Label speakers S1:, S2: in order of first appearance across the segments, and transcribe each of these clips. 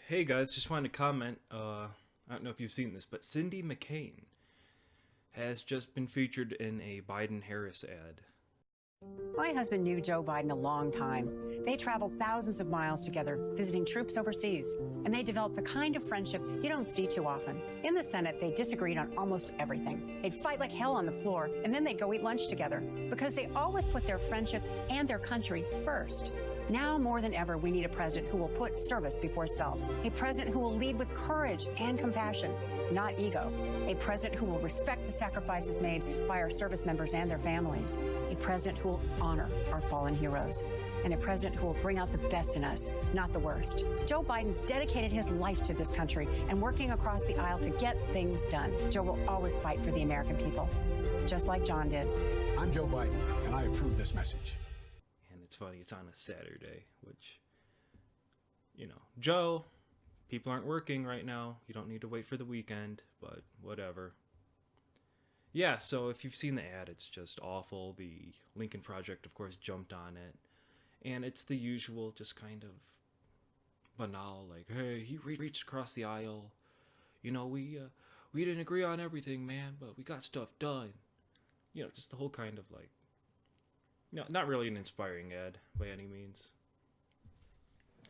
S1: Hey guys, just wanted to comment. I don't know if you've seen this, but Cindy McCain has just been featured in a Biden Harris ad.
S2: My husband knew Joe Biden a long time. They traveled thousands of miles together, visiting troops overseas, and they developed the kind of friendship you don't see too often. In the Senate, they disagreed on almost everything. They'd fight like hell on the floor, and then they'd go eat lunch together, because they always put their friendship and their country first. Now more than ever, we need a president who will put service before self, a president who will lead with courage and compassion, not ego, a president who will respect the sacrifices made by our service members and their families, a president who will honor our fallen heroes, and a president who will bring out the best in us, not the worst. Joe Biden's dedicated his life to this country and working across the aisle to get things done. Joe will always fight for the American people, just like John did.
S3: I'm Joe Biden, and I approve this message.
S1: And it's funny, it's on a Saturday, which, Joe, people aren't working right now. You don't need to wait for the weekend, but whatever. Yeah, so if you've seen the ad, it's just awful. The Lincoln Project, of course, jumped on it. And it's the usual, just kind of banal, like, hey, he reached across the aisle. We didn't agree on everything, man, but we got stuff done. Just the whole kind of like, not really an inspiring ad by any means.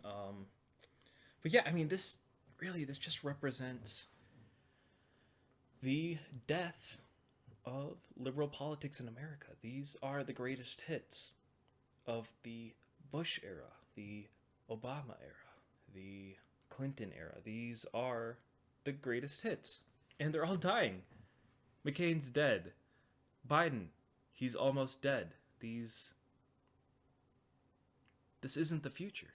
S1: But yeah, this just represents the death of liberal politics in America. These are the greatest hits of the Bush era, the Obama era, the Clinton era. These are the greatest hits, and they're all dying. McCain's dead. Biden, he's almost dead. This isn't the future.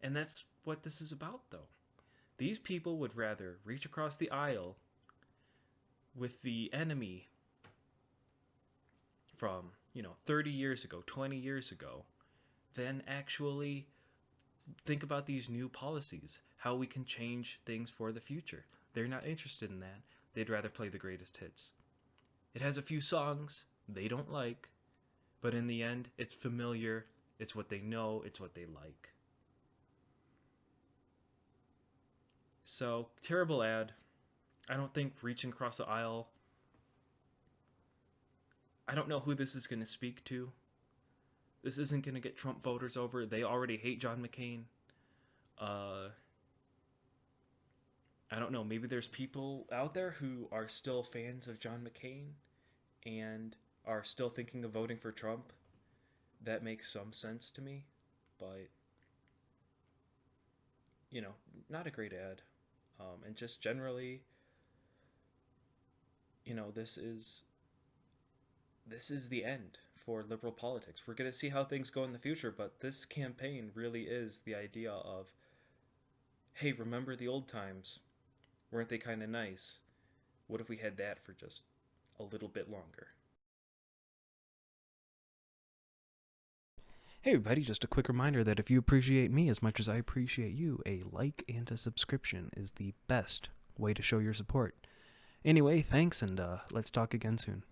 S1: And that's what this is about, though. These people would rather reach across the aisle with the enemy from, 30 years ago, 20 years ago, than actually think about these new policies, how we can change things for the future. They're not interested in that. They'd rather play the greatest hits. It has a few songs they don't like, but in the end, it's familiar, it's what they know, it's what they like. So, terrible ad. I don't think reaching across the aisle, I don't know who this is going to speak to. This isn't going to get Trump voters over. They already hate John McCain. I don't know, maybe there's people out there who are still fans of John McCain and are still thinking of voting for Trump. That makes some sense to me, but not a great ad. And just generally, this is the end for liberal politics. We're going to see how things go in the future, but this campaign really is the idea of, hey, remember the old times? Weren't they kind of nice? What if we had that for just a little bit longer? Hey everybody, just a quick reminder that if you appreciate me as much as I appreciate you, a like and a subscription is the best way to show your support. Anyway, thanks, and let's talk again soon.